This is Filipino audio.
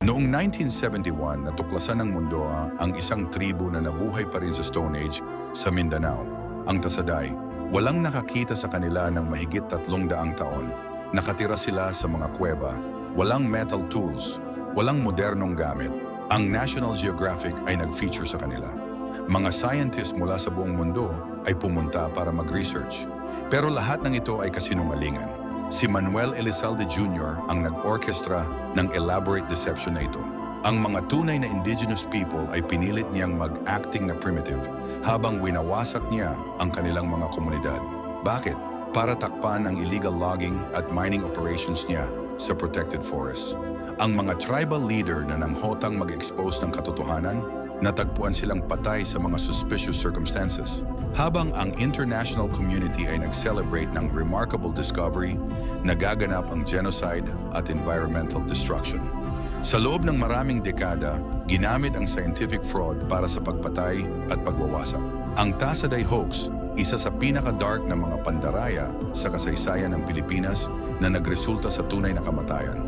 Noong 1971, natuklasan ng mundo ang isang tribo na nabuhay pa rin sa Stone Age sa Mindanao, ang Tasaday. Walang nakakita sa kanila ng mahigit 300 taon. Nakatira sila sa mga kuweba, walang metal tools, walang modernong gamit. Ang National Geographic ay nag-feature sa kanila. Mga scientists mula sa buong mundo ay pumunta para mag-research. Pero lahat ng ito ay kasinungalingan. Si Manuel Elizalde Jr. ang nag-orchestra ng elaborate deception na ito. Ang mga tunay na indigenous people ay pinilit niyang mag-acting na primitive habang winawasak niya ang kanilang mga komunidad. Bakit? Para takpan ang illegal logging at mining operations niya sa protected forests. Ang mga tribal leader na nanghotang mag-expose ng katotohanan, natagpuan silang patay sa mga suspicious circumstances. Habang ang international community ay nag-celebrate ng remarkable discovery, nagaganap ang genocide at environmental destruction. Sa loob ng maraming dekada, ginamit ang scientific fraud para sa pagpatay at pagwawasak. Ang Tasaday hoax, isa sa pinaka-dark na mga pandaraya sa kasaysayan ng Pilipinas na nagresulta sa tunay na kamatayan.